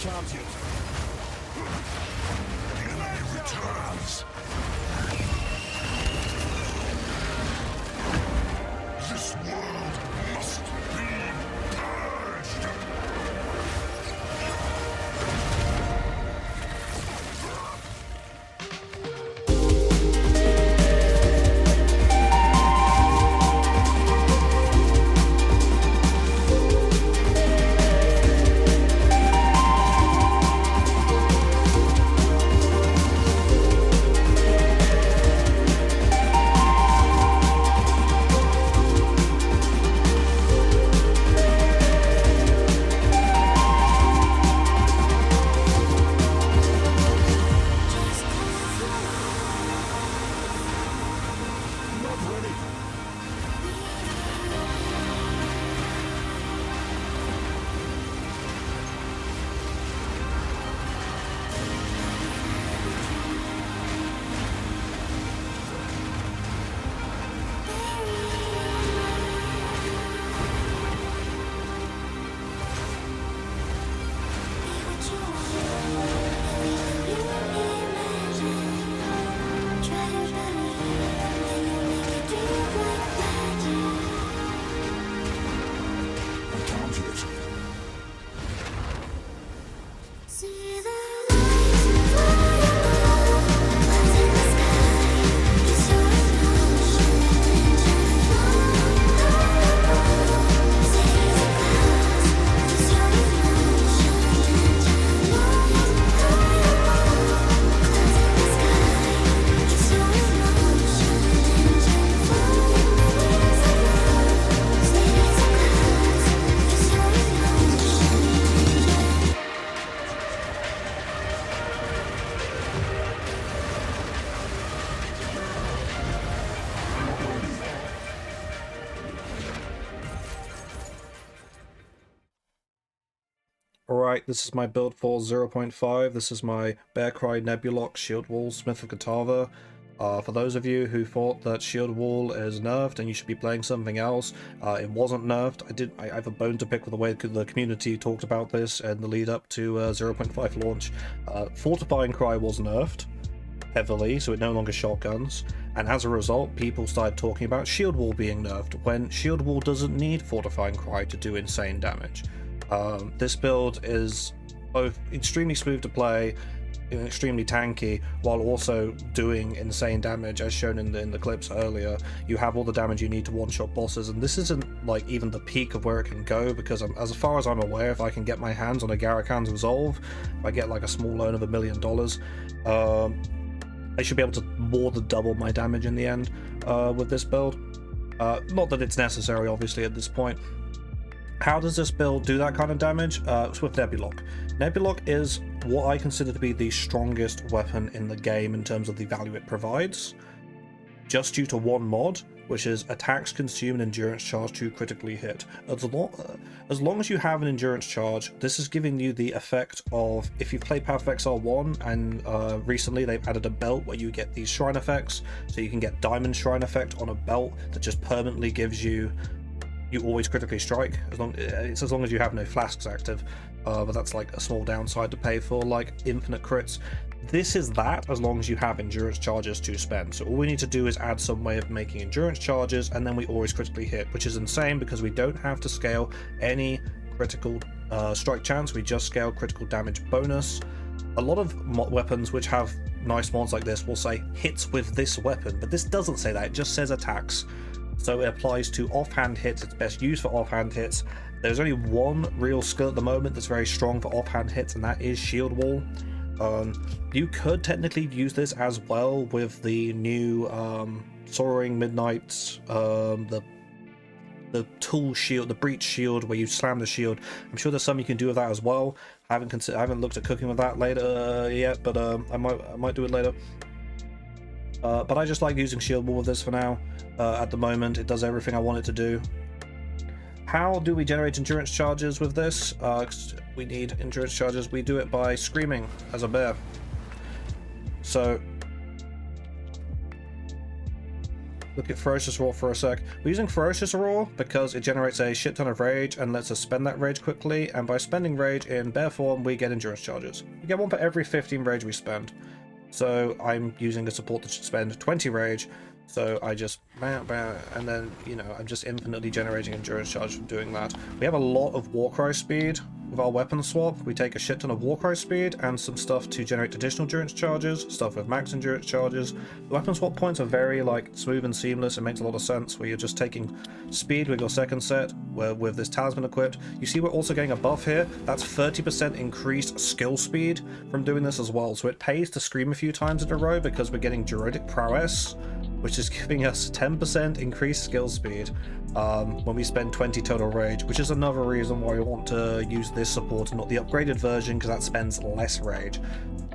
champion. The enemy returns. This world must be purged. Alright, this is my build for 0.5. This is my Bearcry, Nebuloch, Shield Wall, Smith of Kitava. For those of you who thought that Shield Wall is nerfed and you should be playing something else, it wasn't nerfed. I have a bone to pick with the way the community talked about this and the lead up to 0.5 launch. Fortifying Cry was nerfed heavily, so it no longer shotguns, and as a result people started talking about Shield Wall being nerfed when Shield Wall doesn't need Fortifying Cry to do insane damage. This build is both extremely smooth to play, extremely tanky, while also doing insane damage, as shown in the clips earlier. You have all the damage you need to one-shot bosses, and this isn't like even the peak of where it can go, because as far as I'm aware, if I can get my hands on a Garakan's Resolve, if I get like a small loan of $1 million, I should be able to more than double my damage in the end with this build. Not that it's necessary, obviously, at this point. How does this build do that kind of damage? It's with Nebuloch. Nebuloch is what I consider to be the strongest weapon in the game in terms of the value it provides, just due to one mod, which is attacks consume an endurance charge to critically hit. As long as you have an endurance charge, this is giving you the effect of, if you play Path of Exile 1, and recently they've added a belt where you get these shrine effects, so you can get Diamond Shrine effect on a belt that just permanently gives you always critically strike, as long as you have no flasks active, but that's like a small downside to pay for like infinite crits. This is that, as long as you have endurance charges to spend. So all we need to do is add some way of making endurance charges, and then we always critically hit, which is insane because we don't have to scale any critical strike chance, we just scale critical damage bonus. A lot of weapons which have nice mods like this will say hits with this weapon, but this doesn't say that, it just says attacks. So it applies to offhand hits, it's best used for offhand hits. There's only one real skill at the moment that's very strong for offhand hits, and that is Shield Wall. You could technically use this as well with the new Soaring Midnight, the tool shield, the breach shield, where you slam the shield. I'm sure there's something you can do with that as well. I haven't looked at cooking with that later yet, but I might do it later. But I just like using Shield Wall with this for now. At the moment, it does everything I want it to do. How do we generate endurance charges with this? We need endurance charges. We do it by screaming as a bear. look at Ferocious Roar for a sec. We're using Ferocious Roar because it generates a shit ton of rage and lets us spend that rage quickly, and by spending rage in bear form, we get endurance charges. We get one for every 15 rage we spend. So I'm using a support that should spend 20 rage, so I just and then, you know, I'm just infinitely generating endurance charge from doing that. We have a lot of Warcry speed with our weapon swap. We take a shit ton of Warcry speed and some stuff to generate additional endurance charges, stuff with max endurance charges. The weapon swap points are very like smooth and seamless. It makes a lot of sense where you're just taking speed with your second set where with this talisman equipped. You see we're also getting a buff here. That's 30% increased skill speed from doing this as well. So it pays to scream a few times in a row because we're getting Druidic Prowess, which is giving us 10% increased skill speed when we spend 20 total rage, which is another reason why we want to use this support and not the upgraded version, because that spends less rage.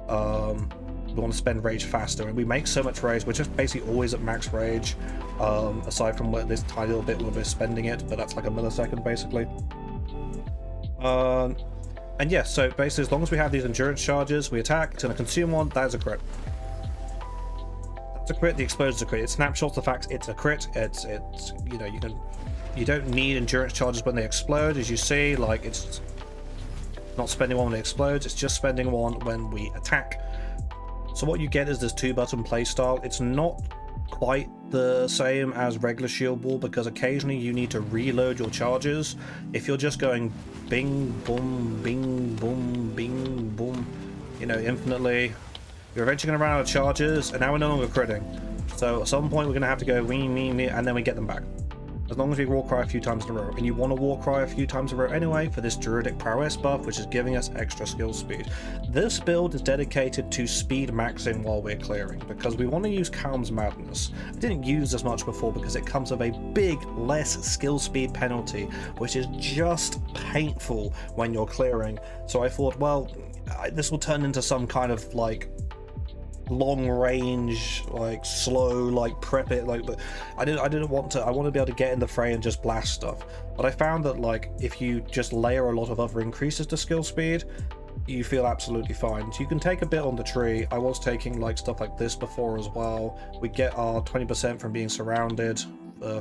We want to spend rage faster, and we make so much rage, we're just basically always at max rage, aside from this tiny little bit where we're spending it, but that's like a millisecond basically. And yeah, so basically as long as we have these endurance charges, we attack, it's going to consume one, that is a crit. It's a crit, the explosion's a crit. It snapshots the fact it's a crit. It's you know, you don't need endurance charges when they explode, as you see, like it's not spending one when it explodes, it's just spending one when we attack. So what you get is this 2-button playstyle. It's not quite the same as regular shield wall because occasionally you need to reload your charges. If you're just going bing boom bing boom bing boom, you know, infinitely, you're eventually going to run out of charges, and now we're no longer critting. So at some point we're going to have to go wee, and then we get them back. As long as we Warcry a few times in a row. And you want to Warcry a few times in a row anyway for this Druidic Prowess buff, which is giving us extra skill speed. This build is dedicated to speed maxing while we're clearing, because we want to use Calm's Madness. I didn't use this much before because it comes with a big less skill speed penalty, which is just painful when you're clearing. So I thought, well, this will turn into some kind of like long range, like slow, like prep it, like, but I didn't want to. I want to be able to get in the fray and just blast stuff. But I found that like if you just layer a lot of other increases to skill speed, you feel absolutely fine. So you can take a bit on the tree. I was taking like stuff like this before as well. We get our 20% from being surrounded,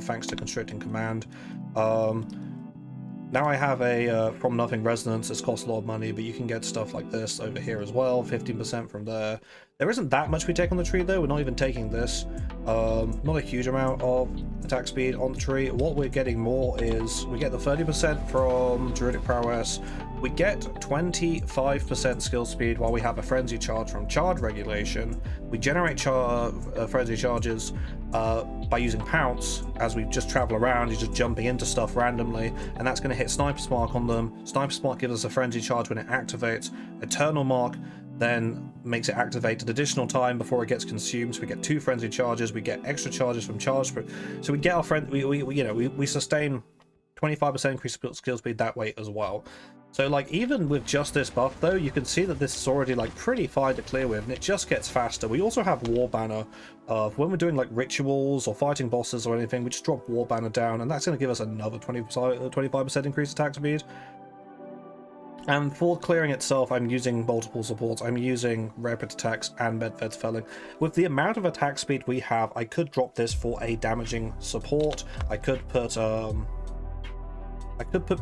thanks to constricting command. Now I have a From Nothing Resonance. It's cost a lot of money, but you can get stuff like this over here as well, 15% from there. There isn't that much we take on the tree though, we're not even taking this. Not a huge amount of attack speed on the tree. What we're getting more is, we get the 30% from Druidic Prowess, we get 25% skill speed while we have a Frenzy Charge from Charge Regulation. We generate Frenzy Charges by using Pounce. As we just travel around, you're just jumping into stuff randomly, and that's going to hit Sniper's Mark on them. Sniper's Mark gives us a Frenzy Charge when it activates. Eternal Mark then makes it activate an additional time before it gets consumed, so we get 2 Frenzy Charges, we get extra charges from Charge. So we get our friend, we sustain 25% increased skill speed that way as well. So like even with just this buff though, you can see that this is already like pretty fine to clear with, and it just gets faster. We also have War Banner. When we're doing like rituals or fighting bosses or anything, we just drop War Banner down, and that's going to give us another 25% increased attack speed. And for clearing itself, I'm using multiple supports. I'm using Rapid Attacks and Medved's Felling. With the amount of attack speed we have, I could drop this for a damaging support. I could put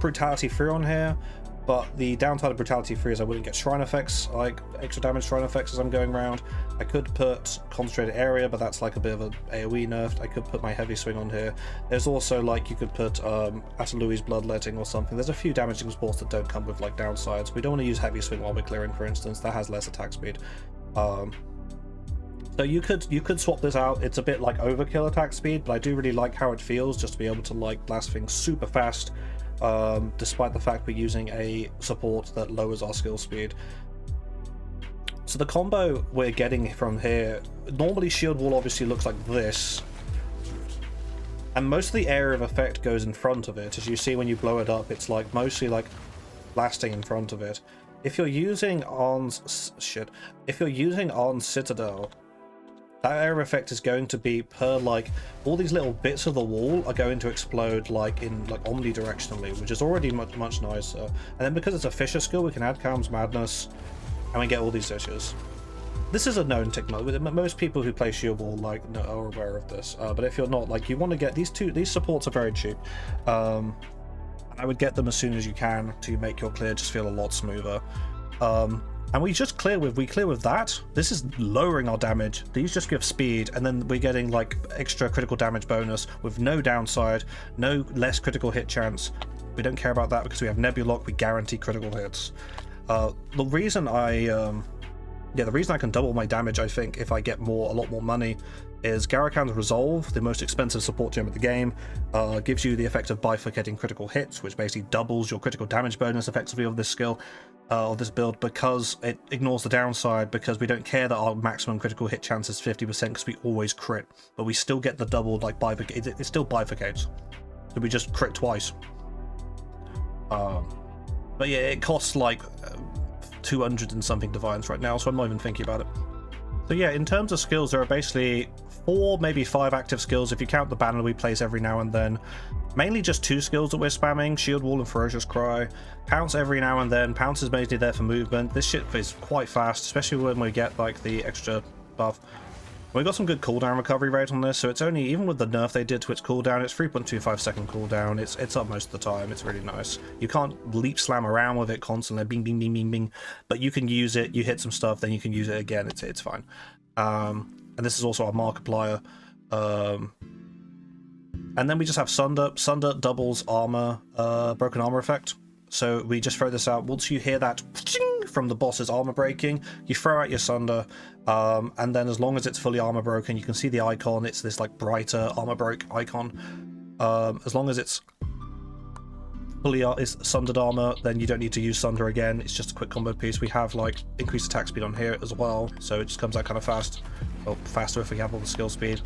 Brutality 3 on here, but the downside of Brutality 3 is I wouldn't get Shrine effects, like extra damage Shrine effects as I'm going around. I could put Concentrated Area, but that's like a bit of an AoE nerf. I could put my Heavy Swing on here. There's also like, you could put Atalui's Bloodletting or something. There's a few damaging supports that don't come with like downsides. We don't want to use Heavy Swing while we're clearing, for instance. That has less attack speed. So you could swap this out. It's a bit like overkill attack speed, but I do really like how it feels just to be able to like blast things super fast. Despite the fact we're using a support that lowers our skill speed. So the combo we're getting from here, normally Shield Wall obviously looks like this, and most of the area of effect goes in front of it. As you see when you blow it up, it's like mostly like blasting in front of it. If you're using on Citadel, that area effect is going to be per like, all these little bits of the wall are going to explode like in like omnidirectionally, which is already much nicer. And then because it's a Fisher skill, we can add Calm's Madness, and we get all these dishes. this is a known technology. Most people who play Shield Wall like are aware of this. But if you're not, like, you want to get these supports are very cheap. I would get them as soon as you can to make your clear just feel a lot smoother. And we clear with that. This is lowering our damage. These just give speed, and then we're getting like extra critical damage bonus with no downside, no less critical hit chance. We don't care about that because we have Nebuloch. We guarantee critical hits. The reason I can double my damage, I think, if I get a lot more money, is Garakan's Resolve, the most expensive support gem of the game, gives you the effect of bifurcating critical hits, which basically doubles your critical damage bonus effectively of this skill, of this build, because it ignores the downside, because we don't care that our maximum critical hit chance is 50% because we always crit, but we still get the double, like, bifurcate. It still bifurcates, so we just crit twice. But yeah, it costs like 200 and something divines right now, so I'm not even thinking about it. So yeah, in terms of skills, there are basically 4, maybe 5 active skills if you count the banner we place every now and then. Mainly just 2 skills that we're spamming, Shield Wall and Ferocious Cry. Pounce every now and then. Pounce is basically there for movement. This shit is quite fast, especially when we get like the extra buff. We got some good cooldown recovery rate on this, so it's only, even with the nerf they did to its cooldown, it's 3.25 second cooldown. It's up most of the time. It's really nice. You can't leap slam around with it constantly, bing bing bing bing bing, but you can use it. You hit some stuff, then you can use it again. It's fine. And this is also our Markiplier. And then we just have Sunder. Sunder doubles armor, broken armor effect. So we just throw this out. Once you hear that from the boss's armor breaking, you throw out your Sunder, and then as long as it's fully armor broken, you can see the icon. It's this like brighter armor broke icon. As long as it's fully sundered armor, then you don't need to use Sunder again. It's just a quick combo piece. We have like increased attack speed on here as well, so it just comes out kind of fast. Well, faster if we have all the skill speed.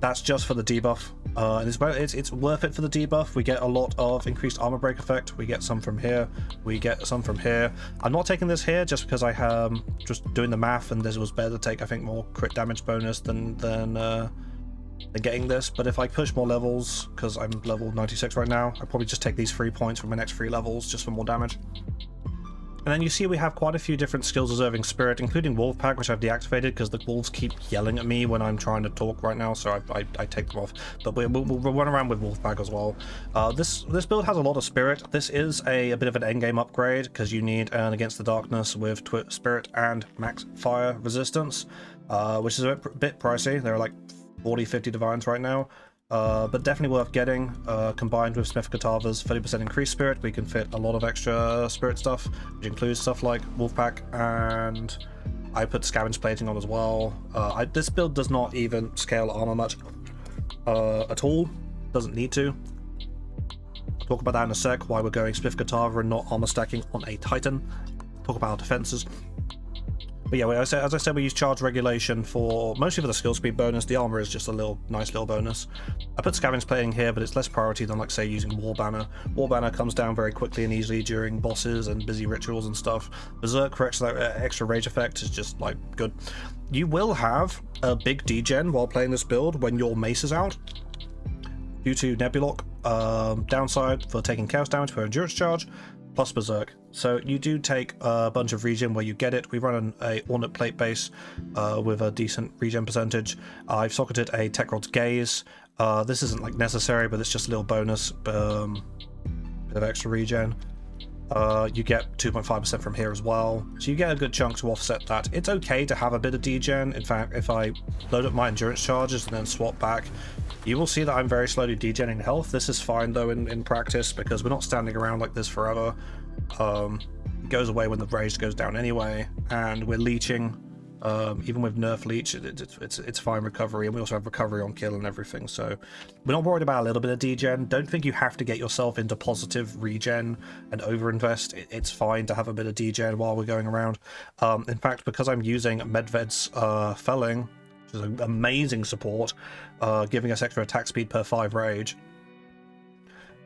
That's just for the debuff, and it's worth it for the debuff. We get a lot of increased armor break effect. We get some from here, we get some from here. I'm not taking this here just because I have just doing the math, and this was better to take, I think, more crit damage bonus than getting this. But if I push more levels, because I'm level 96 right now, I'll probably just take these 3 points from my next 3 levels just for more damage. And then you see we have quite a few different skills deserving spirit, including Wolf Pack, which I've deactivated because the wolves keep yelling at me when I'm trying to talk right now, so I take them off. But we'll run around with Wolf Pack as well. This build has a lot of spirit. This is a bit of an endgame upgrade because you need an Against the Darkness with spirit and max fire resistance, which is a bit pricey. They're like 40-50 divines right now. But definitely worth getting. Combined with Smith of Kitava's 30% increased spirit, we can fit a lot of extra spirit stuff, which includes stuff like Wolfpack, and I put Scavenge Plating on as well. This build does not even scale armor much at all. Doesn't need to. I'll talk about that in a sec, why we're going Smith of Kitava and not armor stacking on a Titan. Talk about our defenses. But yeah, as I said, we use charge regulation mostly for the skill speed bonus. The armor is just a nice little bonus. I put Scavenge Plating here, but it's less priority than, like, say, using War Banner. War Banner comes down very quickly and easily during bosses and busy rituals and stuff. Berserk for extra rage effect is just, like, good. You will have a big degen while playing this build when your mace is out, due to Nebuloch. Downside for taking chaos damage per endurance charge, plus Berserk. So you do take a bunch of regen where you get it. We run a Ornate Plate base with a decent regen percentage. I've socketed a Tech Rod's Gaze. This isn't like necessary, but it's just a little bonus, bit of extra regen. You get 2.5% from here as well, so you get a good chunk to offset that. It's okay to have a bit of degen. In fact, if I load up my endurance charges and then swap back, you will see that I'm very slowly degenning health. This is fine though in practice, because we're not standing around like this forever. It goes away when the rage goes down anyway, and we're leeching. Even with nerf leech, it's fine recovery, and we also have recovery on kill and everything, so we're not worried about a little bit of degen. Don't think you have to get yourself into positive regen and overinvest. It's fine to have a bit of degen while we're going around. In fact, because I'm using Medved's Felling, which is an amazing support, giving us extra attack speed per 5 rage,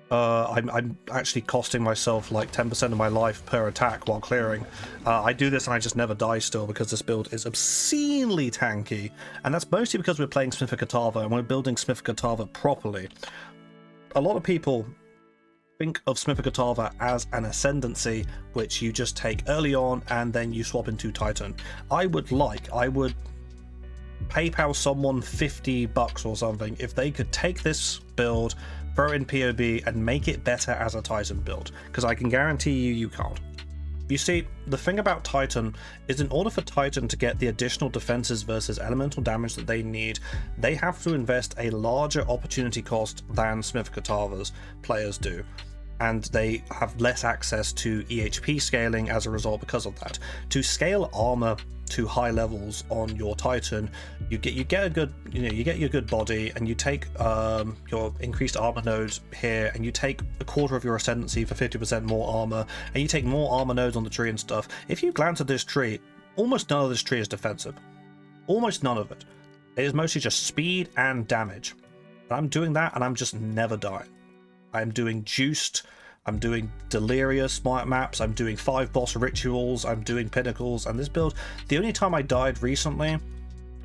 I'm actually costing myself like 10% of my life per attack while clearing. I do this and I just never die still, because this build is obscenely tanky, and that's mostly because we're playing Smith of Kitava and we're building Smith of Kitava properly. A lot of people think of Smith of Kitava as an ascendancy, which you just take early on and then you swap into Titan. I would PayPal someone $50 or something if they could take this build, throw it in POB, and make it better as a Titan build, because I can guarantee you can't. You see, the thing about Titan is in order for Titan to get the additional defenses versus elemental damage that they need, they have to invest a larger opportunity cost than Smith of Kitava's players do. And they have less access to EHP scaling as a result because of that. To scale armor to high levels on your Titan, you get a good, you get your good body, and you take your increased armor nodes here, and you take a quarter of your ascendancy for 50% more armor, and you take more armor nodes on the tree and stuff. If you glance at this tree, almost none of this tree is defensive. Almost none of it. It is mostly just speed and damage. But I'm doing that, and I'm just never dying. I'm doing Juiced, I'm doing Delirious smart maps, I'm doing 5 boss rituals, I'm doing pinnacles, and this build, the only time I died recently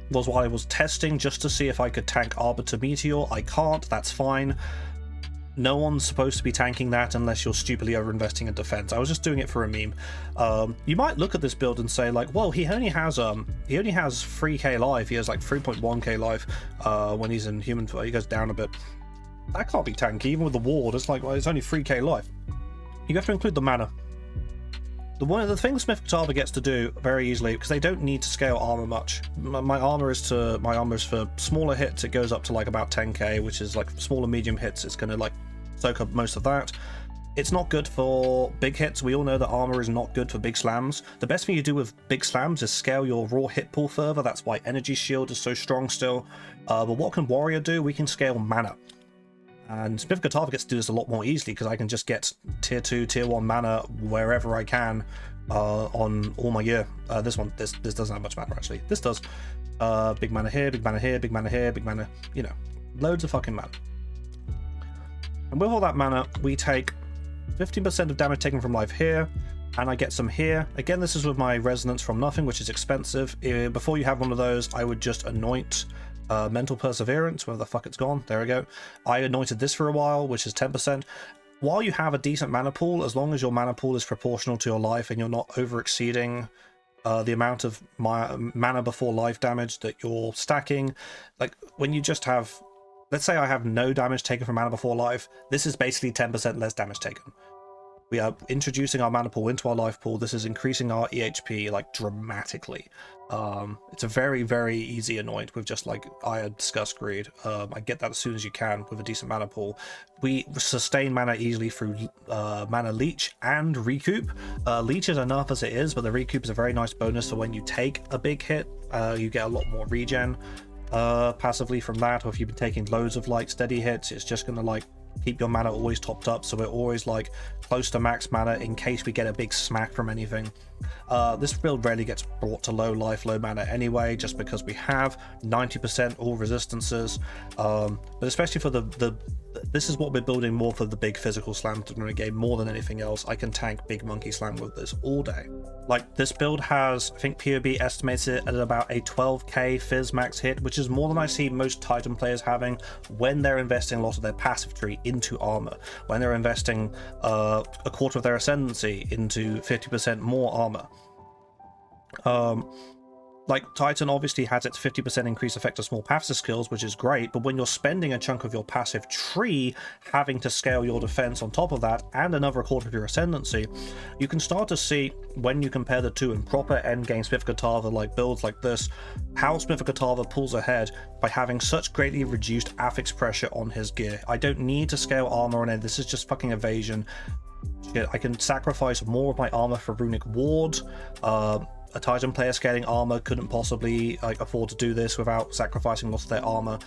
was while I was testing just to see if I could tank Arbiter Meteor. I can't, that's fine. No one's supposed to be tanking that unless you're stupidly overinvesting in defense. I was just doing it for a meme. You might look at this build and say like, well, he only has 3k life, he has like 3.1k life when he's in human, he goes down a bit. That can't be tanky, even with the ward. It's like, well, it's only 3k life. You have to include the mana. One of the things Smith of Kitava gets to do very easily, because they don't need to scale armor much. My armor is for smaller hits, it goes up to like about 10k, which is like smaller medium hits, it's gonna like soak up most of that. It's not good for big hits. We all know that armor is not good for big slams. The best thing you do with big slams is scale your raw hit pool further. That's why Energy Shield is so strong still. But what can Warrior do? We can scale mana. And Smith of Kitava gets to do this a lot more easily because I can just get tier 2, tier 1 mana wherever I can on all my gear. This doesn't have much mana actually. This does. Big mana here, big mana here, big mana here, big mana, you know, loads of fucking mana. And with all that mana, we take 15% of damage taken from life here, and I get some here. Again, this is with my Resonance from Nothing, which is expensive. Before you have one of those, I would just anoint Mental Perseverance, where the fuck it's gone. There we go. I anointed this for a while, which is 10%. While you have a decent mana pool, as long as your mana pool is proportional to your life and you're not over exceeding the amount of mana before life damage that you're stacking, like when you just have, let's say I have no damage taken from mana before life, this is basically 10% less damage taken. We are introducing our mana pool into our life pool. This is increasing our EHP like dramatically. It's a very, very easy anoint with just like Ire, Disgust, Greed. I get that as soon as you can with a decent mana pool. We sustain mana easily through mana leech and recoup. Leech is enough as it is, but the recoup is a very nice bonus for when you take a big hit. You get a lot more regen passively from that, or if you've been taking loads of like steady hits, it's just gonna like keep your mana always topped up, so we're always like close to max mana in case we get a big smack from anything. This build rarely gets brought to low life, low mana anyway, just because we have 90% all resistances, but especially for this is what we're building more for the big physical slams to the game more than anything else. I can tank big monkey slam with this all day. Like this build has, I think POB estimates it at about a 12k fizz max hit, which is more than I see most Titan players having when they're investing a lot of their passive tree into armor, when they're investing a quarter of their ascendancy into 50% more armor. Like Titan obviously has its 50% increased effect of small passive skills, which is great, but when you're spending a chunk of your passive tree having to scale your defense on top of that and another quarter of your ascendancy, you can start to see when you compare the two in proper endgame Smith of Kitava like builds like this, how Smith of Kitava pulls ahead by having such greatly reduced affix pressure on his gear. I don't need to scale armor on it, this is just fucking evasion. Shit, I can sacrifice more of my armor for runic ward. A Titan player scaling armor couldn't possibly like afford to do this without sacrificing lots of their armor.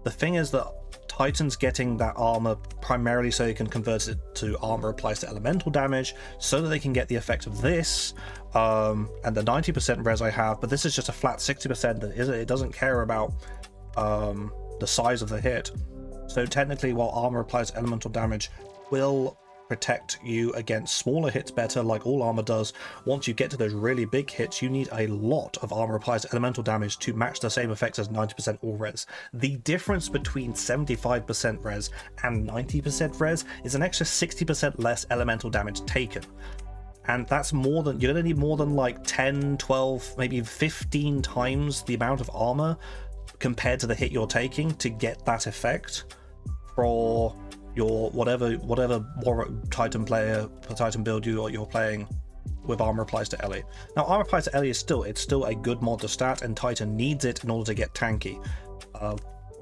The thing is that Titan's getting that armor primarily so they can convert it to armor applies to elemental damage, so that they can get the effect of this and the 90% res I have, but this is just a flat 60% that it doesn't care about the size of the hit. So technically, while armor applies elemental damage will protect you against smaller hits better, like all armor does. Once you get to those really big hits, you need a lot of armor applies to elemental damage to match the same effects as 90% all res. The difference between 75% res and 90% res is an extra 60% less elemental damage taken. And that's more than, you're going to need more than like 10, 12, maybe 15 times the amount of armor compared to the hit you're taking to get that effect for your whatever Titan build you're playing with armor applies to Ellie. Now armor applies to Ellie is still a good mod to stat, and Titan needs it in order to get tanky.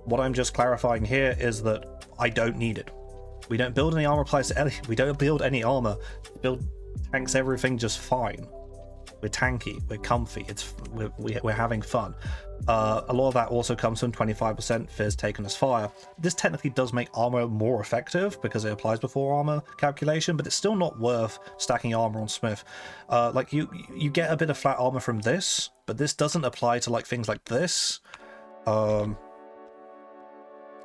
What I'm just clarifying here is that I don't need it. We don't build any armor applies to Ellie. We don't build any armor. Build tanks everything just fine. We're tanky, we're comfy, we're having fun. A lot of that also comes from 25% Fizz taken as fire. This technically does make armor more effective because it applies before armor calculation, but it's still not worth stacking armor on Smith. Like you get a bit of flat armor from this, but this doesn't apply to like things like this.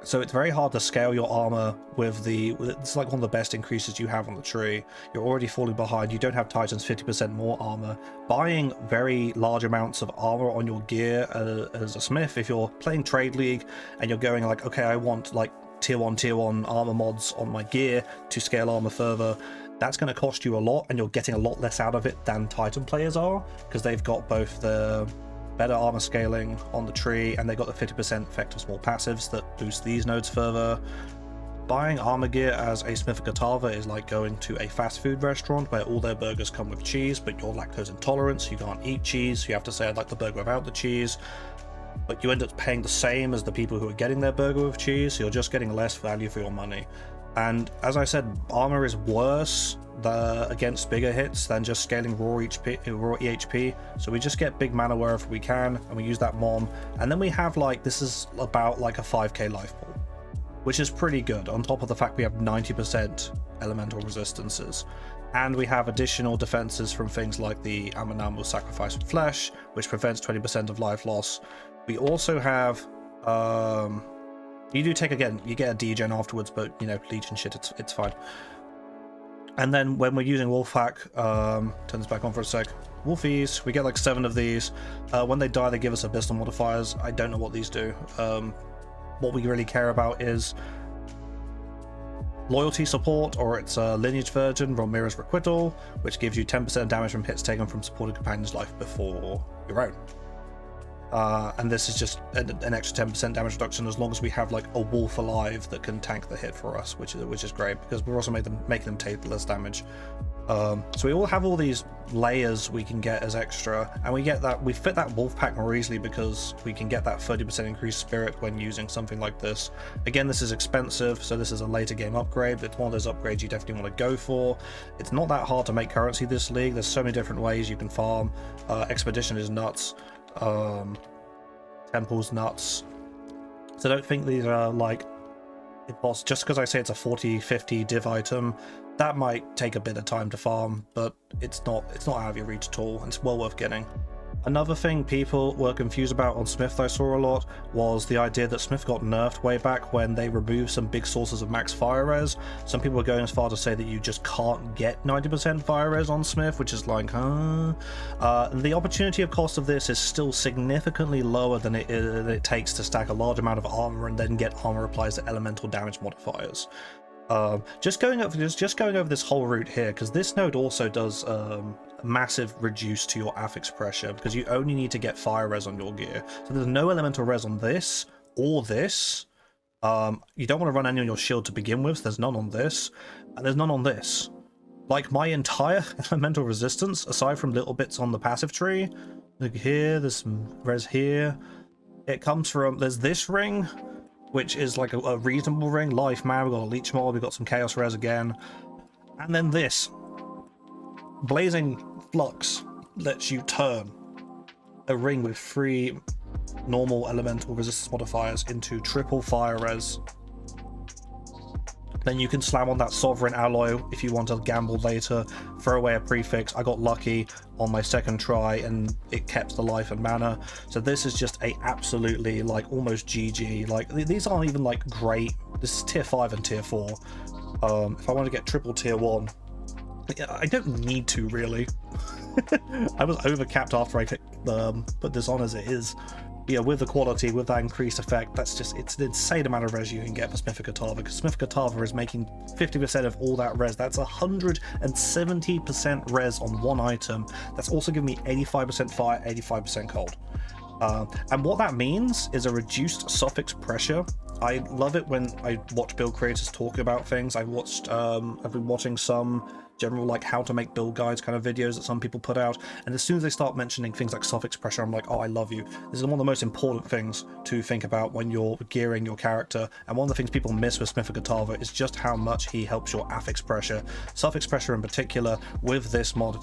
So it's very hard to scale your armor with it's like one of the best increases you have on the tree. You're already falling behind, you don't have Titan's 50% more armor. Buying very large amounts of armor on your gear as a Smith, if you're playing Trade League and you're going like, okay, I want like tier 1 armor mods on my gear to scale armor further, that's going to cost you a lot, and you're getting a lot less out of it than Titan players are, because they've got both the better armor scaling on the tree, and they got the 50% effect of small passives that boost these nodes further. Buying armor gear as a Smith of Kitava is like going to a fast food restaurant where all their burgers come with cheese, but you're lactose intolerant, so you can't eat cheese. You have to say, I'd like the burger without the cheese. But you end up paying the same as the people who are getting their burger with cheese, so you're just getting less value for your money. And as I said, armor is worse against bigger hits than just scaling raw EHP, so we just get big mana wherever we can, and we use that Mom, and then we have like, this is about like a 5k life pool, which is pretty good, on top of the fact we have 90% elemental resistances, and we have additional defenses from things like the Amor Sacrifice with Flesh, which prevents 20% of life loss. We also have you do take, again, you get a degen afterwards, but you know, leech and shit, it's fine. And then when we're using Wolfpack, turn this back on for a sec. Wolfies, we get like 7 of these. When they die, they give us abyssal modifiers. I don't know what these do. What we really care about is loyalty support, or its lineage version, Romira's Requital, which gives you 10% damage from hits taken from supported companion's life before your own. And this is just an extra 10% damage reduction as long as we have like a wolf alive that can tank the hit for us, which is great, because we're also making them take less damage. So we all have all these layers we can get as extra, and we fit that wolf pack more easily because we can get that 30% increased spirit when using something like this. Again, this is expensive, so this is a later game upgrade, but it's one of those upgrades you definitely want to go for. It's not that hard to make currency this league. There's so many different ways you can farm. Expedition is nuts. Temple's nuts. So don't think these are like, just because I say it's a 40-50 div item, that might take a bit of time to farm, but it's not out of your reach at all, and it's well worth getting. Another thing people were confused about on Smith that I saw a lot was the idea that Smith got nerfed way back when they removed some big sources of max fire res. Some people were going as far to say that you just can't get 90% fire res on Smith, which is like, huh? The opportunity of cost of this is still significantly lower than it takes to stack a large amount of armor and then get armor applies to elemental damage modifiers. Just going over this whole route here, because this node also does a massive reduce to your affix pressure, because you only need to get fire res on your gear. So there's no elemental res on this or this. You don't want to run any on your shield to begin with, so there's none on this, and there's none on this. Like, my entire elemental resistance, aside from little bits on the passive tree, like here, there's some res here, it comes from, there's this ring, which is like a reasonable ring. Life Man, we've got a leech mod, we've got some chaos res again, and then this blazing flux lets you turn a ring with 3 normal elemental resistance modifiers into triple fire res. Then you can slam on that Sovereign Alloy if you want to gamble later, throw away a prefix. I got lucky on my second try and it kept the life and mana. So this is just a absolutely like almost GG. Like, these aren't even like great This is tier 5 and tier 4. If I want to get triple tier 1, I don't need to really. I was overcapped after I put this on as it is. Yeah, with the quality, with that increased effect, it's an insane amount of res you can get for Smith of Kitava, because Smith of Kitava is making 50% of all that res. That's 170% res on one item. That's also giving me 85% fire, 85% cold. And what that means is a reduced suffix pressure. I love it when I watch build creators talk about things. I've been watching some general like how to make build guides kind of videos that some people put out, and as soon as they start mentioning things like suffix pressure, I'm like, oh, I love you. This is one of the most important things to think about when you're gearing your character, and one of the things people miss with Smith of Kitava is just how much he helps your affix pressure, suffix pressure in particular, with this mod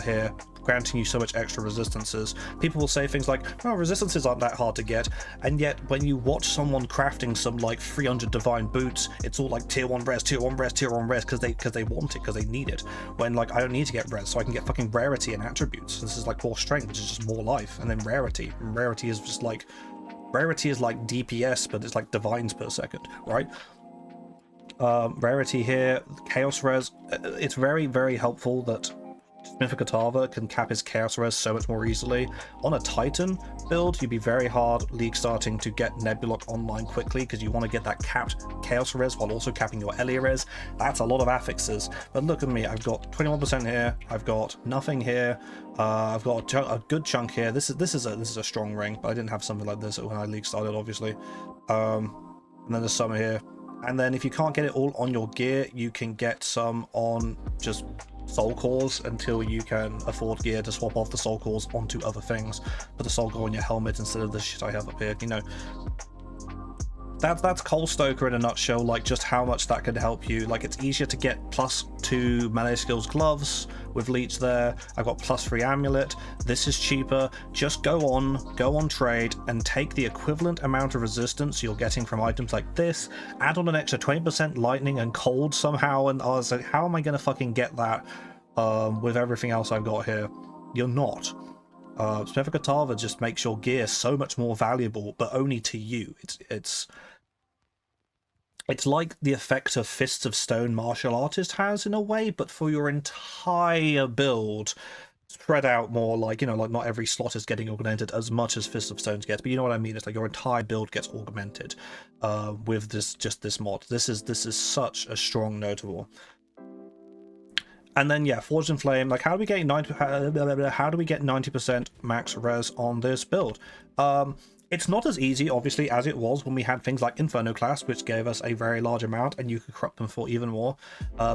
here, granting you so much extra resistances. People will say things like, oh, resistances aren't that hard to get, and yet when you watch someone crafting some like 300 divine boots, it's all like tier 1 res, tier 1 res, tier 1 res, because they want it, because they need it. When like I don't need to get res, so I can get fucking rarity and attributes. This is like core strength, which is just more life, and then rarity. And rarity is just like, rarity is like DPS, but it's like divines per second, right? Rarity here, chaos res. It's very, very helpful that Smith of Kitava can cap his chaos res so much more easily. On a Titan build, you'd be very hard league starting to get Nebuloch online quickly, because you want to get that capped chaos res while also capping your Elia res. That's a lot of affixes. But look at me, I've got 21% here, I've got nothing here, I've got a good chunk here. This is a strong ring, but I didn't have something like this when I league started, obviously. And then there's some here. And then if you can't get it all on your gear, you can get some on just soul cores until you can afford gear to swap off the soul cores onto other things. Put the soul core on your helmet instead of the shit I have up here, you know. That's Cole Stoker in a nutshell, like just how much that can help you. Like, it's easier to get +2 melee skills gloves with leech there. I've got +3 amulet. This is cheaper. Just go on trade and take the equivalent amount of resistance you're getting from items like this, add on an extra 20% lightning and cold somehow, and I was like, how am I gonna fucking get that with everything else I've got here? You're not. Smith of Kitava just makes your gear so much more valuable, but only to you. It's like the effect of Fists of Stone Martial Artist has in a way, but for your entire build, spread out more, like, you know, like not every slot is getting augmented as much as Fists of Stones gets, but you know what I mean. It's like your entire build gets augmented with this mod. This is such a strong notable. And then yeah, Forged in Flame. Like, how do we get 90% max res on this build? It's not as easy, obviously, as it was when we had things like Inferno class, which gave us a very large amount, and you could corrupt them for even more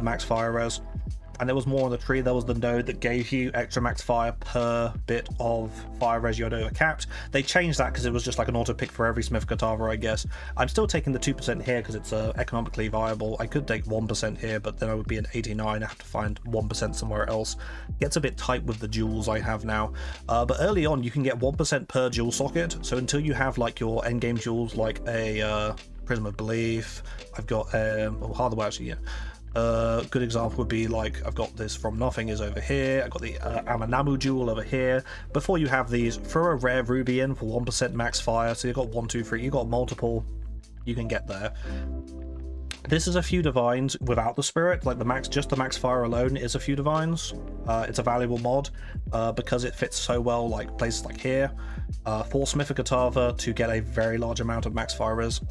max fire res. And there was more on the tree. There was the node that gave you extra max fire per bit of fire res you had over capped. They changed that because it was just like an auto pick for every Smith Kitava, I guess. I'm still taking the 2% here because it's economically viable. I could take 1% here, but then I would be an 89. I have to find 1% somewhere else. Gets a bit tight with the jewels I have now. But early on, you can get 1% per jewel socket. So until you have like your endgame jewels, like a Prism of Belief, I've got hardware actually, yeah. Good example would be like, I've got this From Nothing is over here, I've got the Amanamu jewel over here. Before you have these, throw a rare ruby in for 1% max fire, so you've got 1, 2, 3, you've got multiple, you can get there. This is a few divines without the spirit, like just the max fire alone is a few divines. It's a valuable mod because it fits so well like places like here. For Smith of Kitava to get a very large amount of max fire res.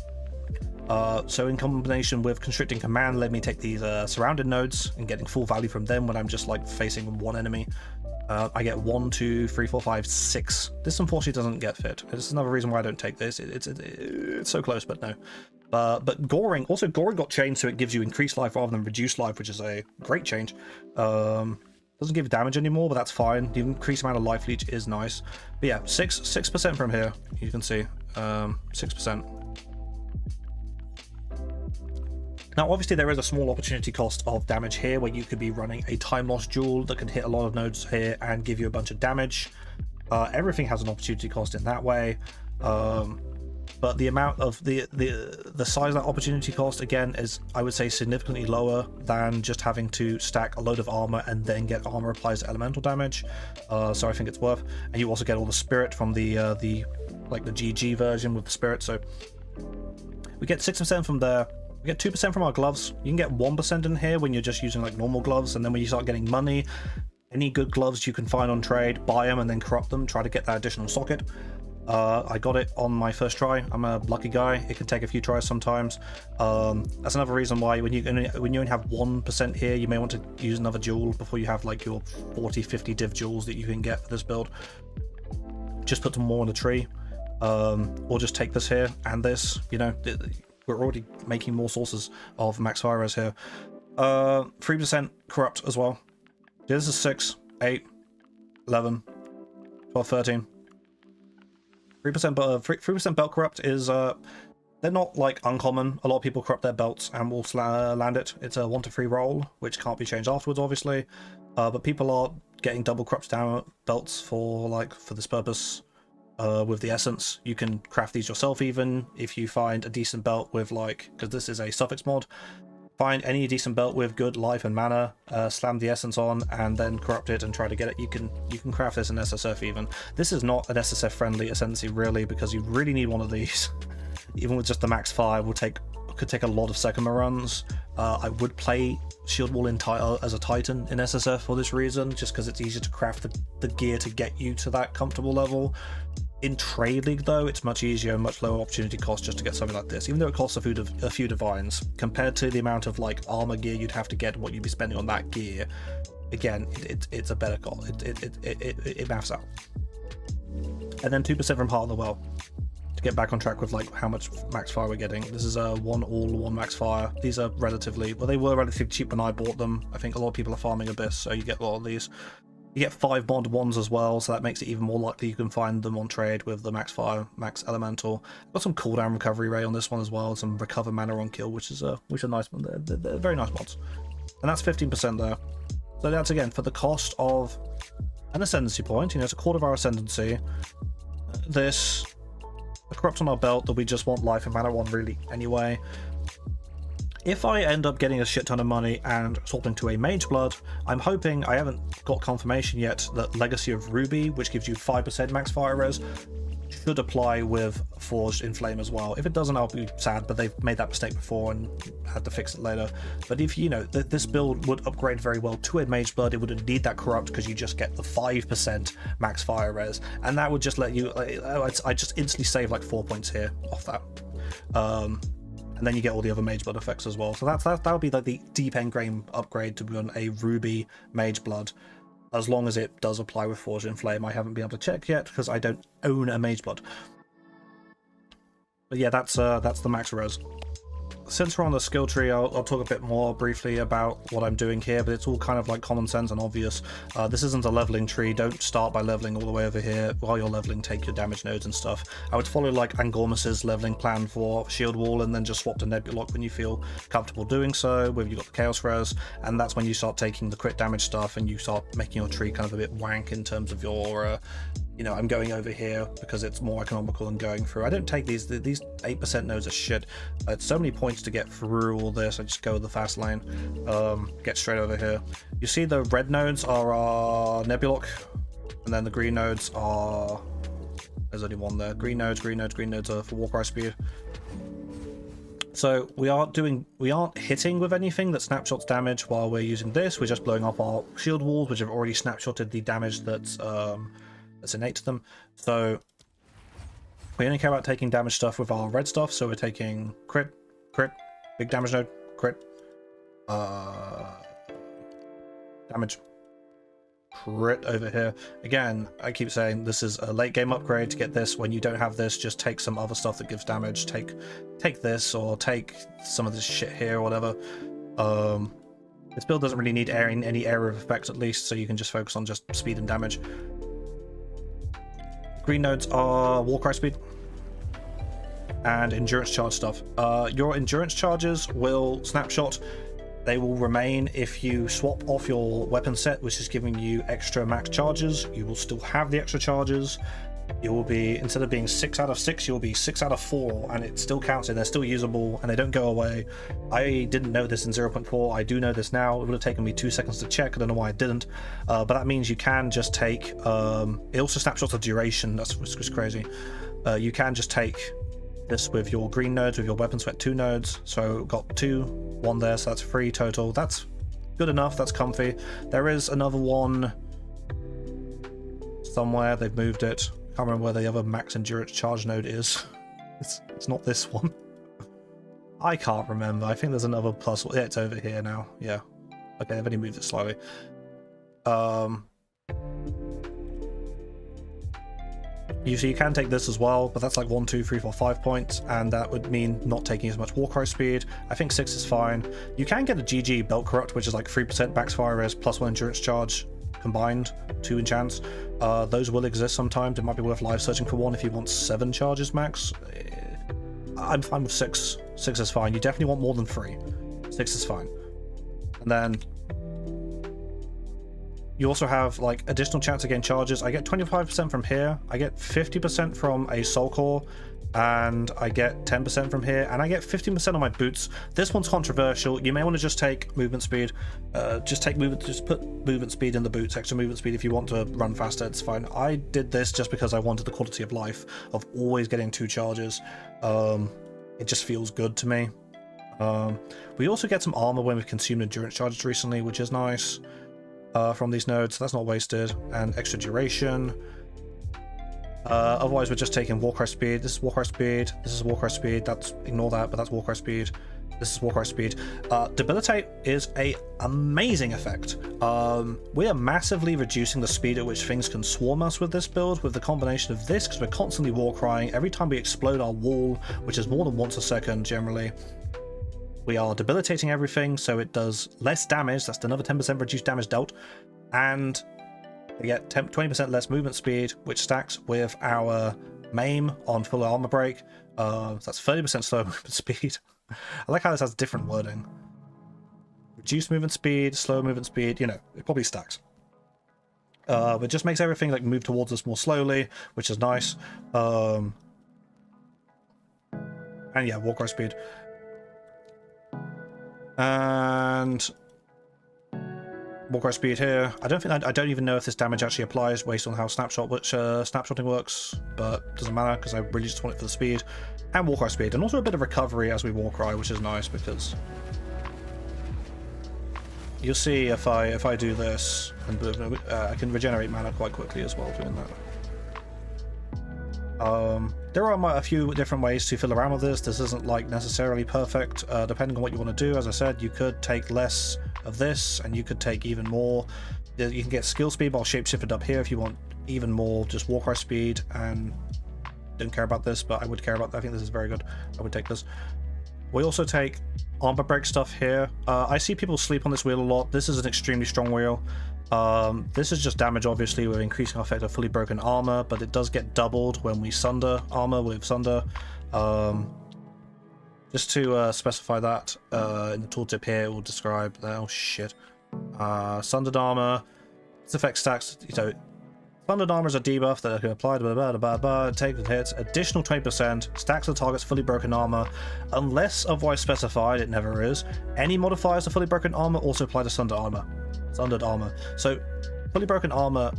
So in combination with Constricting Command, let me take these surrounded nodes and getting full value from them when I'm just like facing one enemy. I get 1, 2, 3, 4, 5, 6. This unfortunately doesn't get fit. This is another reason why I don't take this. It's so close, but no. But Goring got changed so it gives you increased life rather than reduced life, which is a great change. Doesn't give damage anymore, but that's fine. The increased amount of life leech is nice. But yeah, 6% from here, you can see. 6%. Now, obviously, there is a small opportunity cost of damage here, where you could be running a Time Lost Jewel that can hit a lot of nodes here and give you a bunch of damage. Everything has an opportunity cost in that way, but the amount of the size of that opportunity cost, again, is, I would say, significantly lower than just having to stack a load of armor and then get armor applies to elemental damage. So I think it's worth, and you also get all the spirit from the GG version with the spirit. So we get 6% from there. We get 2% from our gloves. You can get 1% in here when you're just using like normal gloves, and then when you start getting money, any good gloves you can find on trade, buy them and then corrupt them, try to get that additional socket. I got it on my first try. I'm a lucky guy. It can take a few tries sometimes. That's another reason why when you only have 1% here, you may want to use another jewel before you have like your 40-50 div jewels that you can get for this build. Just put them more on the tree, or just take this here and this. You know, we're already making more sources of max fire res here. 3% corrupt as well. This is 6, 8, 11, 12, 13. 3% belt corrupt is they're not like uncommon. A lot of people corrupt their belts and will land it. It's a 1 to 3 roll, which can't be changed afterwards, obviously. But people are getting double corrupt down belts for this purpose. With the essence, you can craft these yourself. Even if you find a decent belt with because this is a suffix mod. Find any decent belt with good life and mana, slam the essence on, and then corrupt it and try to get it. You can craft this in SSF even. This is not an SSF friendly ascendancy really, because you really need one of these. Even with just the max 5 could take a lot of Sekima runs. I would play Shield Wall as a Titan in SSF for this reason, just because it's easier to craft the gear to get you to that comfortable level. In Trade League though, it's much easier and much lower opportunity cost just to get something like this, even though it costs a few divines compared to the amount of armor gear you'd have to get, what you'd be spending on that gear. Again, it's a better call. It maths out. And then 2% from Heart of the Well to get back on track with how much max fire we're getting. This is a 1 max fire. These are relatively, well, they were relatively cheap when I bought them. I think a lot of people are farming Abyss, so you get a lot of these. You get 5 bond 1s as well, so that makes it even more likely you can find them on trade with the max fire, max elemental. Got some cooldown recovery ray on this one as well, some recover mana on kill, which are nice. They're very nice mods. And that's 15% there. So that's again for the cost of an ascendancy point. You know, it's a quarter of our ascendancy. This, a corrupt on our belt that we just want life and mana on really anyway. If I end up getting a shit ton of money and swapping to a Mage Blood, I'm hoping, I haven't got confirmation yet, that Legacy of Ruby, which gives you 5% max fire res, should apply with Forged in Flame as well. If it doesn't, I'll be sad, but they've made that mistake before and had to fix it later. But if you know, this build would upgrade very well to a Mage Blood, it wouldn't need that corrupt because you just get the 5% max fire res, and that would just let you, I just instantly save 4 points here off that. And then you get all the other Mage Blood effects as well. So that would be the deep end game upgrade to be on a Ruby Mage Blood, as long as it does apply with Forge in Flame. I haven't been able to check yet because I don't own a Mage Blood. But yeah, that's the max res. Since we're on the skill tree, I'll talk a bit more briefly about what I'm doing here, but it's all kind of common sense and obvious. This isn't a leveling tree. Don't start by leveling all the way over here. While you're leveling, take your damage nodes and stuff. I would follow Angormus's leveling plan for Shield Wall, and then just swap to Nebuloch when you feel comfortable doing so, where you've got the Chaos Res, and that's when you start taking the crit damage stuff and you start making your tree kind of a bit wank in terms of your you know, I'm going over here because it's more economical than going through. I don't take these 8% nodes are shit. It's so many points to get through all this. I just go with the fast lane, get straight over here. You see the red nodes are Nebuloch, and then the green nodes are, there's only one there. Green nodes are for Warcry speed. So we aren't hitting with anything that snapshots damage while we're using this. We're just blowing up our shield walls, which have already snapshotted the damage that's innate to them. So we only care about taking damage stuff with our red stuff. So we're taking crit, big damage node, crit, damage, crit over here. Again, I keep saying this is a late game upgrade. To get this, when you don't have this, just take some other stuff that gives damage. Take this, or take some of this shit here or whatever. This build doesn't really need any area of effects, at least, so you can just focus on just speed and damage. Green nodes are Warcry speed and endurance charge stuff. Your endurance charges will snapshot. They will remain if you swap off your weapon set, which is giving you extra max charges. You will still have the extra charges. You will be, instead of being 6 out of 6, you'll be 6 out of 4, and it still counts, and they're still usable, and they don't go away. I didn't know this in 0.4. I do know this now. It would have taken me 2 seconds to check. I don't know why I didn't, but that means you can just take, it also snapshots the duration. That's crazy. You can just take this with your green nodes, with your weapon sweat 2 nodes. So got 2, 1 there, so that's 3 total. That's good enough, that's comfy. There is another one somewhere, they've moved it. Can't remember where the other max endurance charge node is. It's not this one. I can't remember. I think there's another plus. Yeah, it's over here now. Yeah. Okay, I've only moved it slightly. You can take this as well, but that's like 1, 2, 3, 4, 5 points, and that would mean not taking as much Warcry speed. I think 6 is fine. You can get a GG Belt Corrupt, which is like 3% backfire res plus 1 endurance charge combined, 2 enchants. Those will exist sometimes. It might be worth live searching for one if you want 7 charges max. I'm fine with 6. 6 is fine. You definitely want more than 3. 6 is fine. And then you also have like additional chance to gain charges. I get 25% from here, I get 50% from a soul core, and I get 10% from here, and I get 15% on my boots. This one's controversial. You may want to just take movement speed. Just put movement speed in the boots, extra movement speed if you want to run faster, it's fine. I did this just because I wanted the quality of life of always getting 2 charges. It just feels good to me. We also get some armor when we've consumed endurance charges recently, which is nice. From these nodes, so that's not wasted, and extra duration. Otherwise we're just taking Warcry speed. This is Warcry speed, this is Warcry speed, that's, ignore that, but that's Warcry speed. This is Warcry speed. Debilitate is a amazing effect. We are massively reducing the speed at which things can swarm us with this build, with the combination of this, because we're constantly Warcrying. Every time we explode our wall, which is more than once a second generally, we are debilitating everything, so it does less damage. That's another 10% reduced damage dealt, and we get 20% less movement speed, which stacks with our maim on full armor break. So that's 30% slower movement speed. I like how this has different wording. Reduced movement speed, slower movement speed, you know, it probably stacks. It just makes everything like move towards us more slowly, which is nice. And yeah, Warcry speed. And Warcry speed here. I don't even know if this damage actually applies based on how snapshotting works, but doesn't matter because I really just want it for the speed. And Warcry speed, and also a bit of recovery as we Warcry, which is nice because you'll see if I do this, and I can regenerate mana quite quickly as well doing that. There are a few different ways to fill around with this. This isn't like necessarily perfect, depending on what you want to do. As I said, you could take less of this, and you could take even more. You can get skill speed while shapeshifted up here if you want even more, just Warcry speed, and don't care about this, but I would care about that. I think this is very good. I would take this. We also take armor break stuff here. I see people sleep on this wheel a lot. This is an extremely strong wheel. This is just damage, obviously. We're increasing our effect of fully broken armor, but it does get doubled when we sunder armor with sunder. Just to specify that, in the tooltip here, it will describe, oh shit, sundered armor. This effect stacks, so sundered armor is a debuff that can apply to take the hits, additional 20%, stacks the target's fully broken armor, unless otherwise specified, it never is. Any modifiers to fully broken armor also apply to sundered armor. So fully broken armor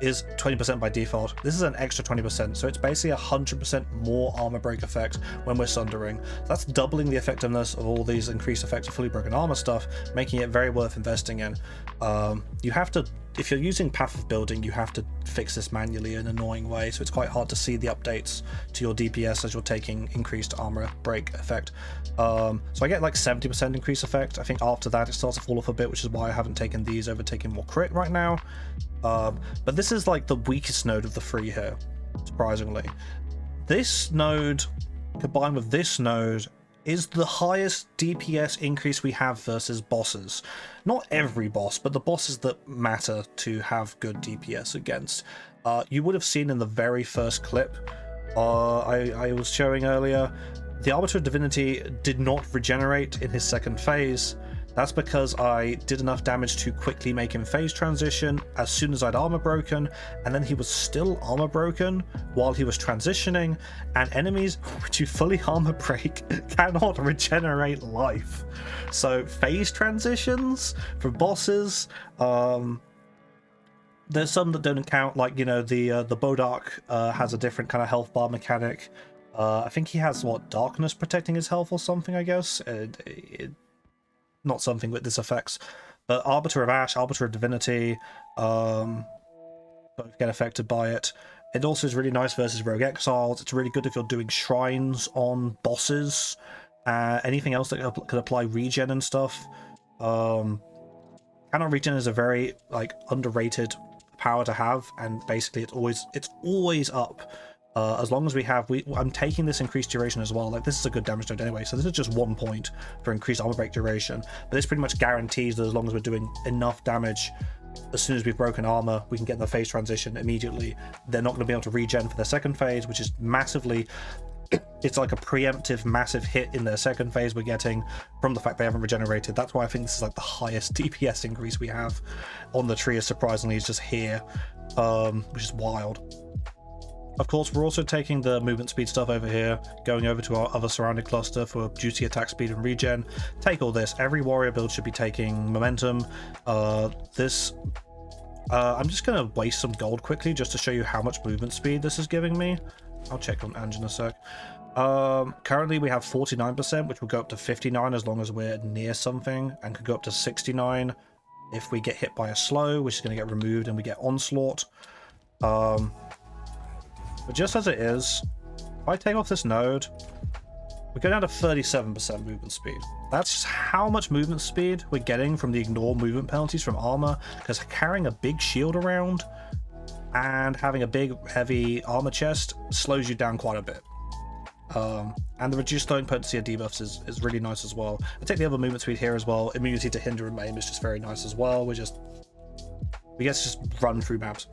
is 20% by default. This is an extra 20%, so it's basically 100% more armor break effect when we're sundering. That's doubling the effectiveness of all these increased effects of fully broken armor stuff, making it very worth investing in. You have to, if you're using Path of Building, you have to fix this manually in an annoying way, so it's quite hard to see the updates to your DPS as you're taking increased armor break effect. So I get like 70% increase effect. I think after that it starts to fall off a bit, which is why I haven't taken these over taking more crit right now. But this is like the weakest node of the 3 here, surprisingly. This node combined with this node is the highest DPS increase we have versus bosses. Not every boss, but the bosses that matter to have good DPS against. You would have seen in the very first clip I was showing earlier, the Arbiter of Divinity did not regenerate in his second phase. That's because I did enough damage to quickly make him phase transition as soon as I'd armor broken, and then he was still armor broken while he was transitioning, and enemies which you fully armor break cannot regenerate life. So phase transitions for bosses, there's some that don't count, like, you know, the Bodark has a different kind of health bar mechanic. I think he has, what, darkness protecting his health or something, I guess? Not something that this affects. But Arbiter of Ash, Arbiter of Divinity, both get affected by it. It also is really nice versus Rogue Exiles. It's really good if you're doing shrines on bosses. Anything else that could apply regen and stuff. Canon regen is a very underrated power to have, and basically it's always up. As long as we have, I'm taking this increased duration as well. Like, this is a good damage node anyway, so this is just 1 point for increased armor break duration. But this pretty much guarantees that as long as we're doing enough damage, as soon as we've broken armor, we can get the phase transition immediately. They're not going to be able to regen for their second phase, which is massively... It's like a preemptive massive hit in their second phase we're getting from the fact they haven't regenerated. That's why I think this is like the highest DPS increase we have on the tree, surprisingly, is just here, which is wild. Of course, we're also taking the movement speed stuff over here, going over to our other surrounding cluster for juicy attack speed and regen. Take all this. Every warrior build should be taking momentum. I'm just going to waste some gold quickly just to show you how much movement speed this is giving me. I'll check on Ange in a sec. Currently we have 49%, which will go up to 59 as long as we're near something, and could go up to 69 if we get hit by a slow, which is going to get removed and we get onslaught. But just as it is, if I take off this node, we go down to 37% movement speed. That's just how much movement speed we're getting from the ignore movement penalties from armor, because carrying a big shield around and having a big heavy armor chest slows you down quite a bit. And the reduced slowing potency of debuffs is really nice as well. I take the other movement speed here as well. Immunity to hinder and maim is just very nice as well. We get to just run through maps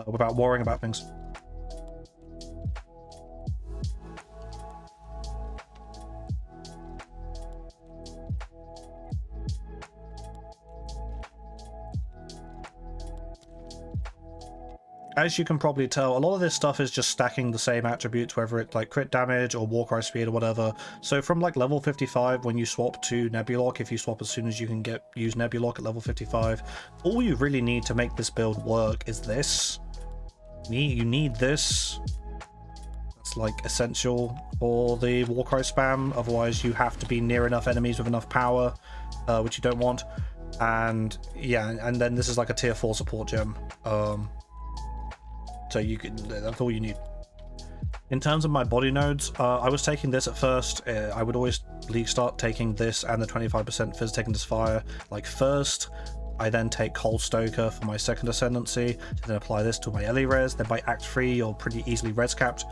without worrying about things. As you can probably tell, a lot of this stuff is just stacking the same attributes, whether it's like crit damage or Warcry speed or whatever. So from like level 55, when you swap to Nebuloch, if you swap as soon as you can use Nebuloch at level 55, all you really need to make this build work is this. You need this. That's like essential for the Warcry spam. Otherwise, you have to be near enough enemies with enough power, which you don't want. And yeah, and then this is like a tier 4 support gem. So that's all you need. In terms of my body nodes, I was taking this at first. I would always start taking this and the 25% Fizz taking this fire like first. I then take Cold Stoker for my second ascendancy, to then apply this to my Ellie res. Then by Act 3, you're pretty easily res capped.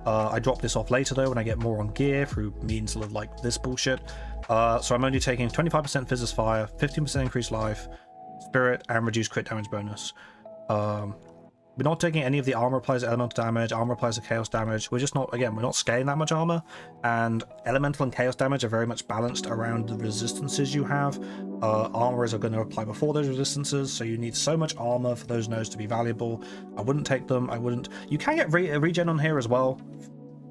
I drop this off later though when I get more on gear through means of like this bullshit. So I'm only taking 25% Fizz fire, 15% increased life, spirit, and reduced crit damage bonus. We're not taking any of the armor applies elemental damage, armor applies chaos damage. We're just not, again, we're not scaling that much armor, and elemental and chaos damage are very much balanced around the resistances you have. Armors are going to apply before those resistances, so you need so much armor for those nodes to be valuable. I wouldn't take them. You can get regen on here as well.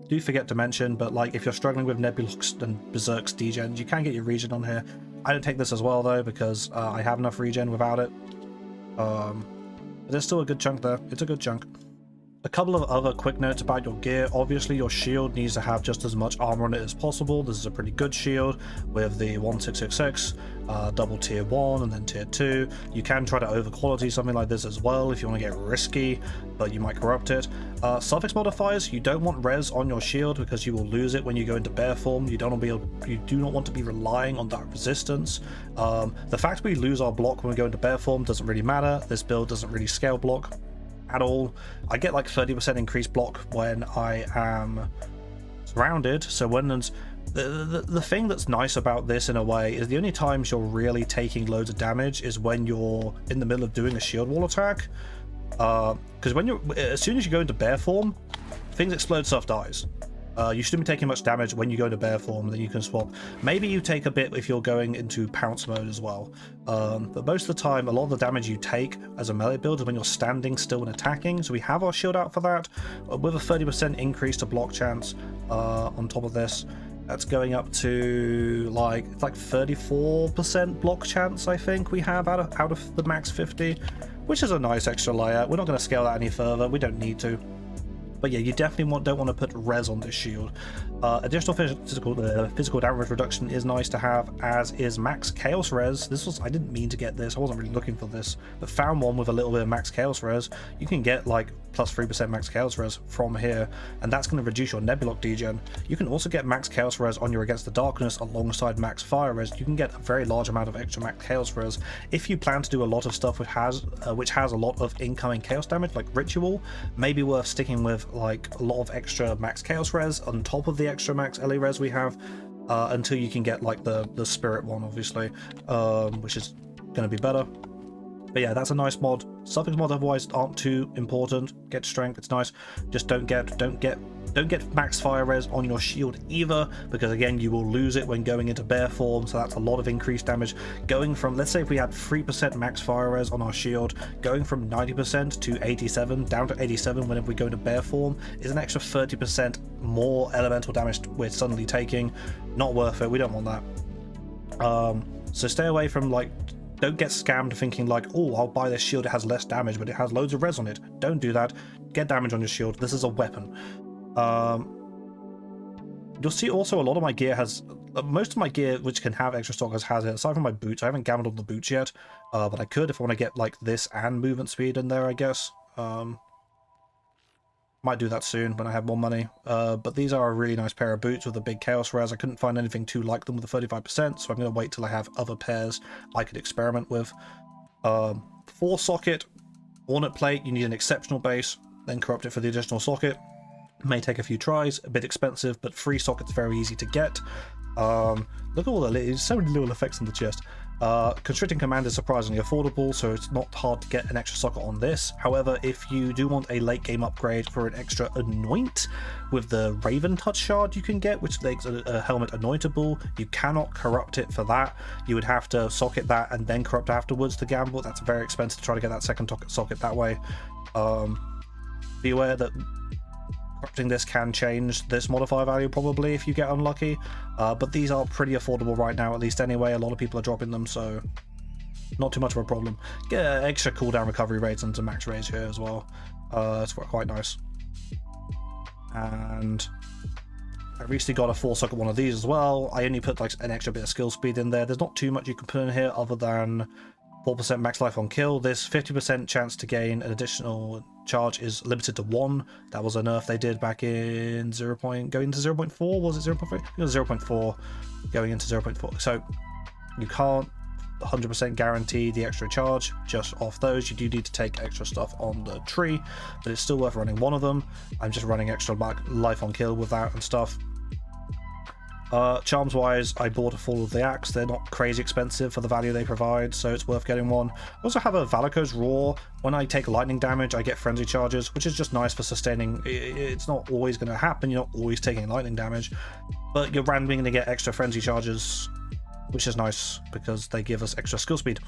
Do forget to mention, but like if you're struggling with Nebulochs and Berserk's degens, you can get your regen on here. I don't take this as well though, because I have enough regen without it. But there's still a good chunk there. It's a good chunk. A couple of other quick notes about your gear. Obviously, your shield needs to have just as much armor on it as possible. This is a pretty good shield with the 1666, double tier 1 and then tier 2. You can try to over quality something like this as well if you want to get risky, but you might corrupt it. Suffix modifiers, you don't want res on your shield because you will lose it when you go into bear form. You do not want to be relying on that resistance. The fact we lose our block when we go into bear form doesn't really matter. This build doesn't really scale block at all. I get like 30% increased block when I am surrounded. So when there's the thing that's nice about this in a way is the only times you're really taking loads of damage is when you're in the middle of doing a shield wall attack. Because as soon as you go into bear form, things explode, stuff dies. You shouldn't be taking much damage when you go into bear form, then you can swap. Maybe you take a bit if you're going into pounce mode as well. But most of the time, a lot of the damage you take as a melee build is when you're standing still and attacking. So we have our shield out for that, with a 30% increase to block chance on top of this. That's going up to like 34% block chance, I think we have out of the max 50, which is a nice extra layer. We're not going to scale that any further. We don't need to. But yeah, you definitely don't want to put res on this shield. Additional physical damage reduction is nice to have, as is max chaos res. I didn't mean to get this, I wasn't really looking for this, but found one with a little bit of max chaos res. You can get like plus 3% max chaos res from here, and that's going to reduce your Nebuloch degen. You can also get max chaos res on your Against the Darkness alongside max fire res. You can get a very large amount of extra max chaos res if you plan to do a lot of stuff which has a lot of incoming chaos damage, like ritual. Maybe worth sticking with like a lot of extra max chaos res on top of the extra max LA res we have, until you can get like the spirit one, obviously, which is going to be better. But yeah, that's a nice mod. Suffix mods otherwise aren't too important. Get strength, it's nice. Just don't get max fire res on your shield either, because again, you will lose it when going into bear form, so that's a lot of increased damage. Going from, let's say if we had 3% max fire res on our shield, going from 90% to 87 down to 87 whenever we go into bear form is an extra 30% more elemental damage we're suddenly taking. Not worth it, we don't want that. So stay away from like, don't get scammed thinking like, oh, I'll buy this shield, it has less damage but it has loads of res on it. Don't do that. Get damage on your shield. This is a weapon. You'll see also a lot of my gear has, most of my gear which can have extra stockers has it, aside from my boots. I haven't gambled on the boots yet, but I could if I want to get like this and movement speed in there, I guess. Might do that soon when I have more money. But these are a really nice pair of boots with a big chaos res. I couldn't find anything too like them with the 35%, so I'm going to wait till I have other pairs I could experiment with. 4-socket ornate plate, you need an exceptional base, then corrupt it for the additional socket. May take a few tries, a bit expensive, but 3 sockets very easy to get. Look at all the so many little effects on the chest. Constricting command is surprisingly affordable, so it's not hard to get an extra socket on this. However, if you do want a late game upgrade for an extra anoint with the Raven Touch shard you can get, which makes a helmet anointable, you cannot corrupt it for that. You would have to socket that and then corrupt afterwards to gamble. That's very expensive to try to get that second socket that way. Be aware that corrupting this can change this modifier value probably if you get unlucky, but these are pretty affordable right now, at least anyway. A lot of people are dropping them, so not too much of a problem. Get extra cooldown recovery rates and some max raise here as well. It's quite nice. And I recently got a 4-socket one of these as well. I only put like an extra bit of skill speed in there. There's not too much you can put in here other than 4% max life on kill. This 50% chance to gain an additional charge is limited to 1. That was a nerf they did back in going into 0.4. Was it 0.3? It was 0.4 going into 0.4. So you can't 100% guarantee the extra charge just off those. You do need to take extra stuff on the tree, but it's still worth running one of them. I'm just running extra life on kill with that and stuff. Charms wise, I bought a Fall of the Axe. They're not crazy expensive for the value they provide, so it's worth getting one. I also have a Valakos Roar. When I take lightning damage, I get frenzy charges, which is just nice for sustaining. It's not always going to happen, you're not always taking lightning damage, but you're randomly going to get extra frenzy charges, which is nice because they give us extra skill speed.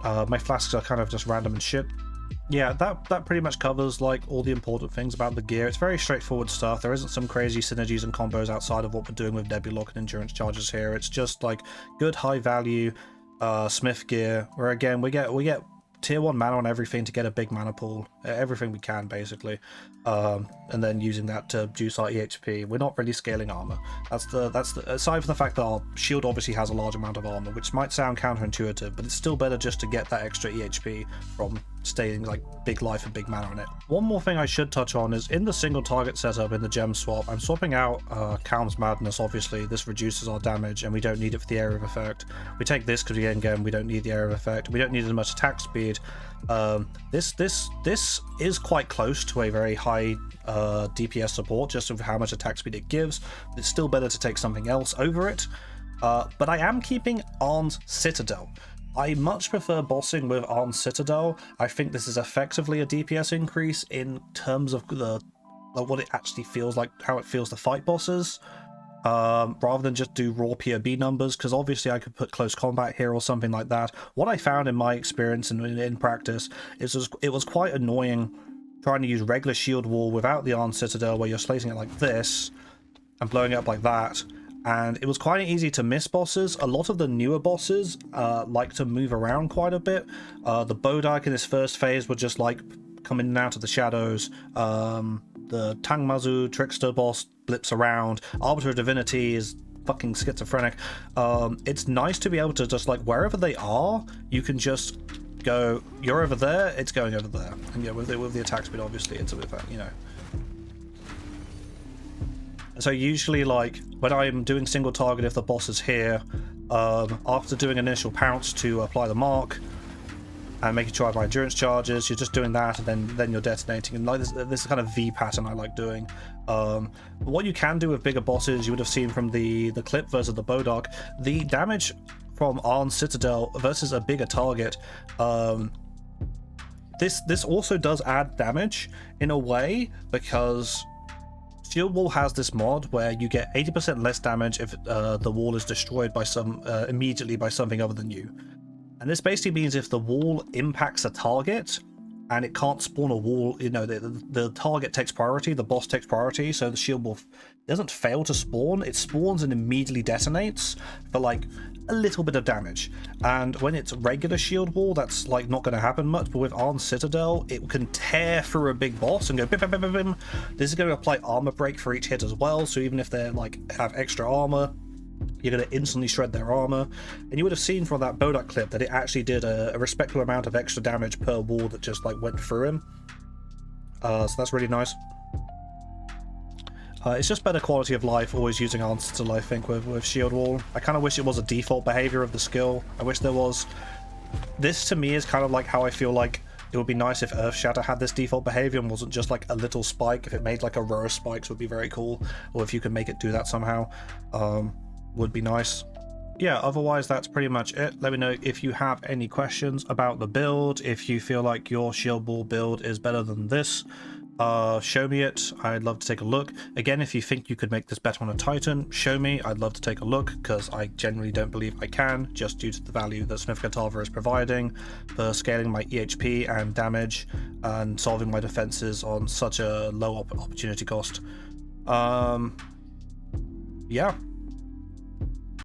My flasks are kind of just random and shit. Yeah, that pretty much covers like all the important things about the gear. It's very straightforward stuff. There isn't some crazy synergies and combos outside of what we're doing with Nebuloch and endurance charges here. It's just like good high value Smith gear, where again we get tier 1 mana on everything to get a big mana pool, everything we can basically, and then using that to juice our EHP. We're not really scaling armor. That's the aside from the fact that our shield obviously has a large amount of armor, which might sound counterintuitive, but it's still better just to get that extra EHP from staying like big life and big mana on it. One more thing I should touch on is in the single target setup in the gem swap, I'm swapping out Calm's Madness. Obviously this reduces our damage and we don't need it for the area of effect. We take this because again we don't need the area of effect. We don't need as much attack speed. This is quite close to a very high DPS support just with how much attack speed it gives. It's still better to take something else over it. But I am keeping Arn's Citadel. I much prefer bossing with Arn's Citadel. I think this is effectively a DPS increase in terms of what it actually feels like, how it feels to fight bosses, rather than just do raw POB numbers, because obviously I could put close combat here or something like that. What I found in my experience and in practice is it was quite annoying trying to use regular shield wall without the Arn's Citadel, where you're slating it like this and blowing it up like that. And it was quite easy to miss bosses. A lot of the newer bosses like to move around quite a bit. The Bodark in this first phase would just like come in and out of the shadows. The the Tangmazu Trickster boss blips around. Arbiter of Divinity is fucking schizophrenic. It's nice to be able to just, like, wherever they are, you can just go, you're over there, it's going over there. And yeah, with the attack speed, obviously, it's a bit, you know. So usually, like, when I'm doing single target, if the boss is here, after doing initial pounce to apply the mark and making sure I have my endurance charges, you're just doing that, and then you're detonating. And like this kind of V pattern I like doing. But what you can do with bigger bosses, you would have seen from the clip versus the Bodark, the damage from Arn's Citadel versus a bigger target. This also does add damage in a way, because Shield Wall has this mod where you get 80% less damage if the wall is destroyed by immediately by something other than you. And this basically means if the wall impacts a target and it can't spawn a wall, you know, the target takes priority, the boss takes priority, so the shield wall doesn't fail to spawn, it spawns and immediately detonates for like a little bit of damage. And when it's regular shield wall, that's like not going to happen much, but with Arn's Citadel, it can tear through a big boss and go bim, bim, bim, bim, bim. This is going to apply armor break for each hit as well, so even if they're like have extra armor, you're going to instantly shred their armor. And you would have seen from that Bodak clip that it actually did a respectable amount of extra damage per wall that just like went through him. So that's really nice. It's just better quality of life always using Arn's Citadel, I think, with Shield Wall. I kind of wish it was a default behavior of the skill. I wish there was. This to me is kind of like how I feel like it would be nice if Earth Shatter had this default behavior and wasn't just like a little spike. If it made like a row of spikes would be very cool. Or if you could make it do that somehow, would be nice. Yeah, otherwise that's pretty much it. Let me know if you have any questions about the build. If you feel like your Shield Wall build is better than this, show me it. I'd love to take a look. Again, if you think you could make this better on a Titan, show me. I'd love to take a look, because I generally don't believe I can, just due to the value that Smith of Kitava is providing for scaling my EHP and damage and solving my defenses on such a low opportunity cost. Yeah.